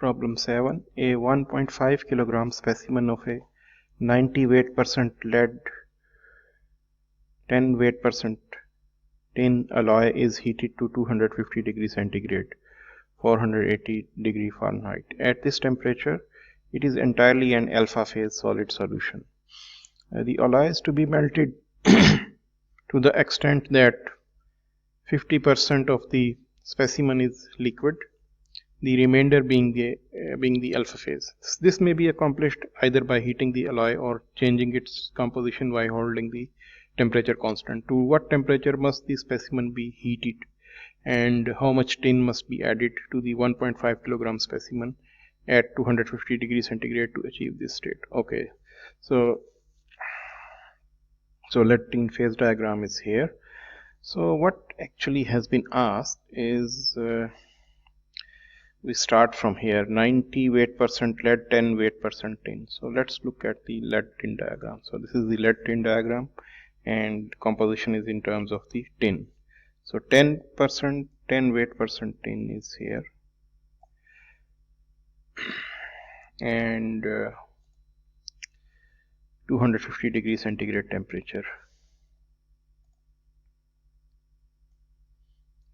Problem 7. A 1.5 kilogram specimen of a 90 weight percent lead, 10 weight percent tin alloy is heated to 250 degrees centigrade, 480 degree Fahrenheit. At this temperature, it is entirely an alpha phase solid solution. The alloy is to be melted to the extent that 50% of the specimen is liquid, the remainder being the alpha phase. This may be accomplished either by heating the alloy or changing its composition by holding the temperature constant. To what temperature must the specimen be heated, and how much tin must be added to the 1.5 kilogram specimen at 250 degrees centigrade to achieve this state? Okay, so lead tin phase diagram is here. So what actually has been asked is we start from here, 90 weight percent lead, 10 weight percent tin. So let's look at the lead tin diagram. So this is the lead tin diagram, and composition is in terms of the tin. So 10 weight percent tin is here, and 250 degrees centigrade temperature.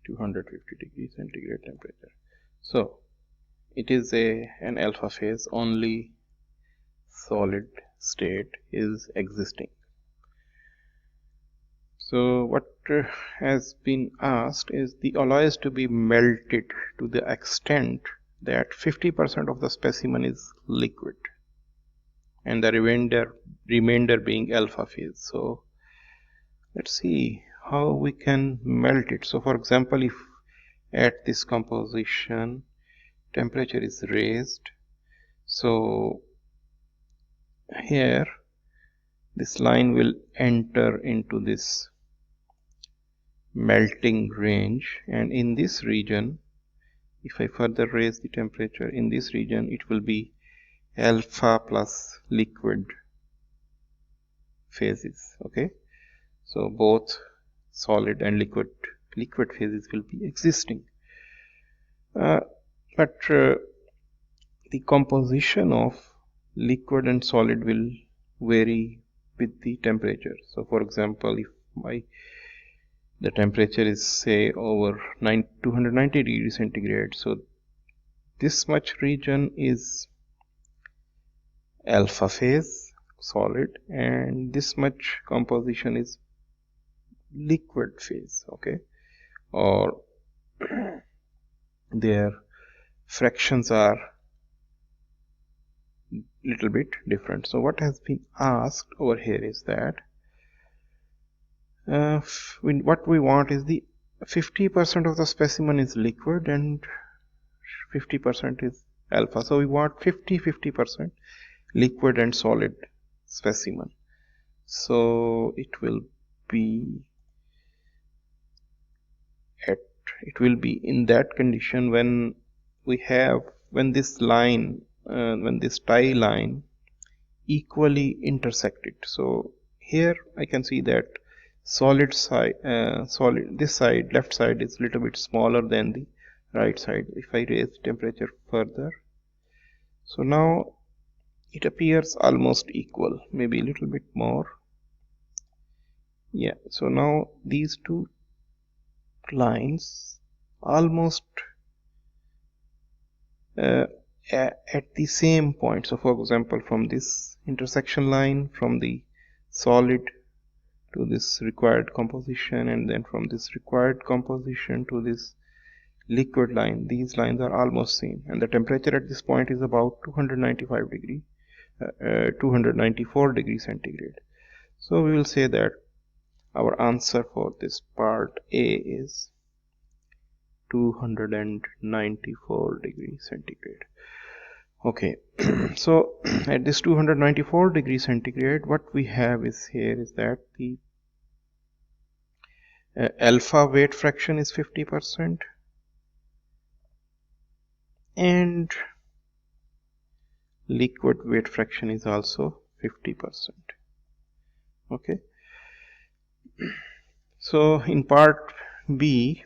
250 degrees centigrade temperature. So it is an alpha phase, only solid state is existing. So what has been asked is the alloy is to be melted to the extent that 50% of the specimen is liquid and the remainder being alpha phase. So let's see how we can melt it. So for example, if at this composition temperature is raised, so here this line will enter into this melting range, and in this region, if I further raise the temperature, in this region it will be alpha plus liquid phases. Okay, so both solid and liquid phases will be existing, but the composition of liquid and solid will vary with the temperature. So for example, if the temperature is say over 290 degrees centigrade, so this much region is alpha phase solid, and this much composition is liquid phase. Okay, or their fractions are little bit different. So what has been asked over here is that what we want is the 50% of the specimen is liquid and 50% is alpha. So we want 50% liquid and solid specimen. So it will be in that condition when this line, when this tie line equally intersected. So here I can see that solid side, this side, left side, is little bit smaller than the right side. If I raise temperature further, so now it appears almost equal, maybe a little bit more. Yeah, so now these two lines almost at the same point. So for example, from this intersection line, from the solid to this required composition, and then from this required composition to this liquid line, these lines are almost same, and the temperature at this point is about 294 degrees centigrade. So we will say that our answer for this part A is 294 degrees centigrade. Okay, so at this 294 degrees centigrade, what we have is here is that the alpha weight fraction is 50%, and liquid weight fraction is also 50%. Okay, so in part B,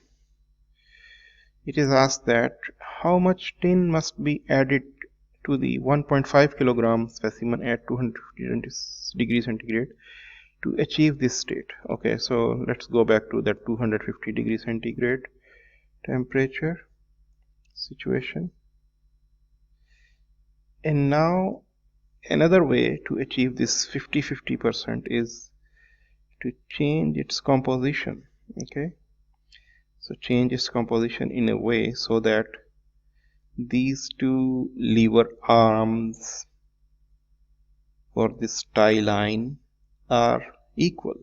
it is asked that how much tin must be added to the 1.5 kilogram specimen at 250 degrees centigrade to achieve this state. Okay, so let's go back to that 250 degrees centigrade temperature situation. And now another way to achieve this 50-50% is to change its composition. Okay, so change its composition in a way so that these two lever arms for this tie line are equal.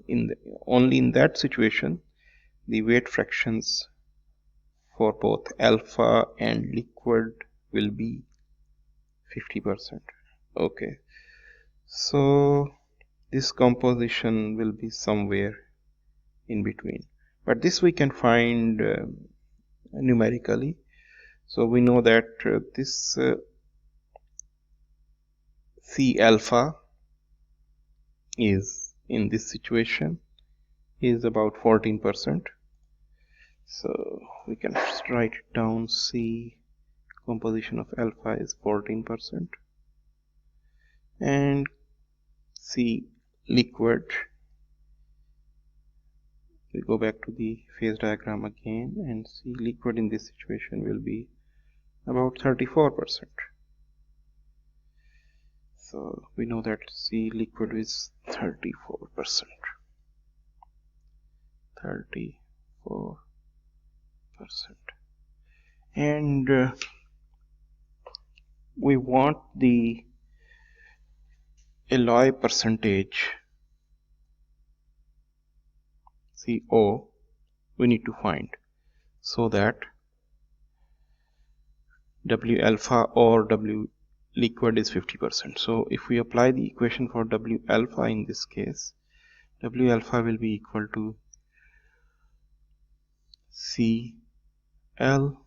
Only in that situation the weight fractions for both alpha and liquid will be 50%. Okay, so this composition will be somewhere in between, but this we can find numerically. So we know that this C alpha is in this situation is about 14%. So we can write it down. C composition of alpha is 14%, and C liquid, we go back to the phase diagram again, and C liquid in this situation will be about 34%. So we know that C liquid is 34%. 34%. And we want the alloy percentage CO we need to find, so that W alpha or W liquid is 50%. So if we apply the equation for W alpha in this case, W alpha will be equal to CL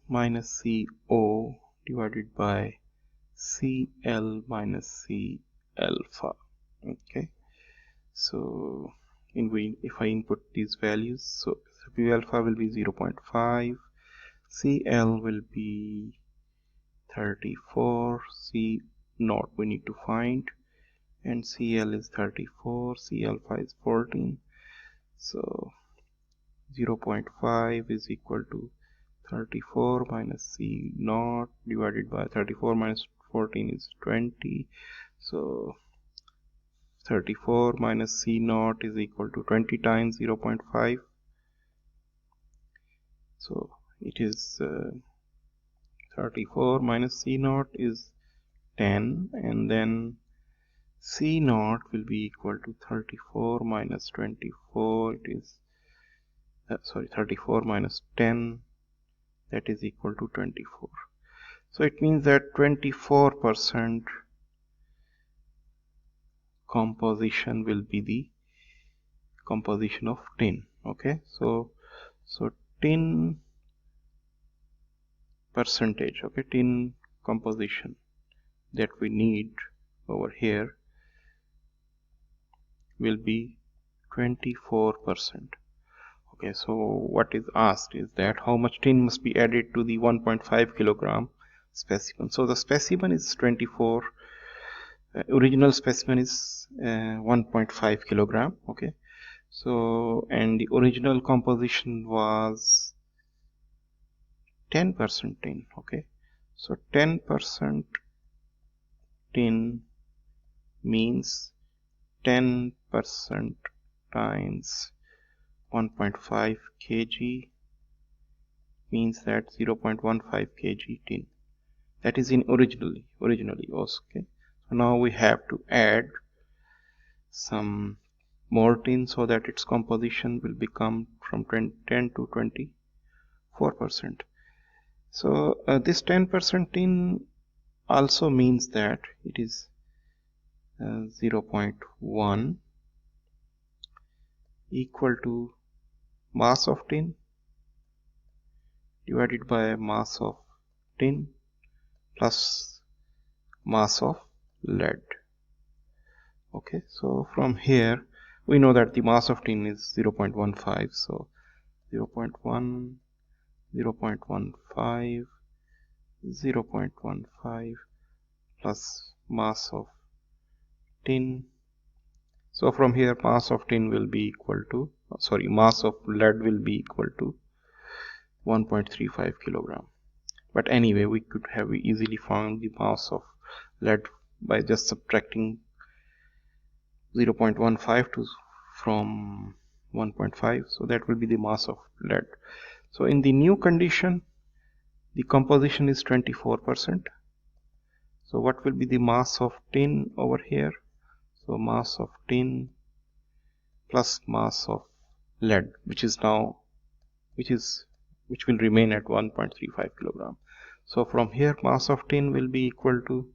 minus CO divided by CL minus C alpha. Okay, so if I input these values, so W alpha will be 0.5, CL will be 34, C naught we need to find, and CL is 34, C alpha is 14. So 0.5 is equal to 34 minus C naught divided by 34 minus 14 is 20. So 34 minus C naught is equal to 20 times 0.5. So it is 34 minus C naught is 10, and then C naught will be equal to 34 minus 24, it is 34 minus 10, that is equal to 24. So it means that 24% composition will be the composition of tin. Okay, so tin percentage, okay, tin composition that we need over here will be 24%. Okay, so what is asked is that how much tin must be added to the 1.5 kilogram specimen. So the specimen is 24, original specimen is 1.5 kilogram. Okay, so and the original composition was 10% tin. Okay, so 10% tin means 10% times 1.5 kg means that 0.15 kg tin. That is in originally also. Okay, so now we have to add some more tin so that its composition will become from 10 to 24%. So this 10% tin also means that it is 0.1 equal to mass of tin divided by mass of tin plus mass of lead. Okay, so from here we know that the mass of tin is 0.15, so 0.1 0.15, 0.15 plus mass of tin. So from here mass of tin will be equal to, mass of lead will be equal to 1.35 kilogram. But anyway, we could have easily found the mass of lead by just subtracting 0.15 from 1.5. So that will be the mass of lead. So in the new condition, the composition is 24%. So what will be the mass of tin over here? So mass of tin plus mass of lead, which will remain at 1.35 kilogram. So from here mass of tin will be equal to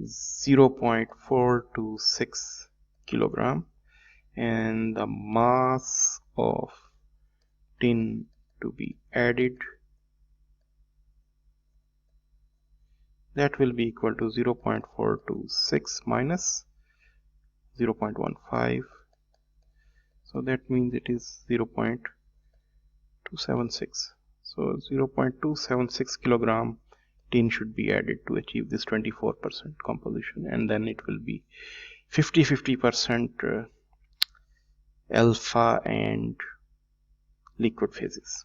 0.426 kilogram, and the mass of tin to be added, that will be equal to 0.426 minus 0.15. So that means it is 0.276. So 0.276 kilogram tin should be added to achieve this 24% composition, and then it will be 50% alpha and liquid phases.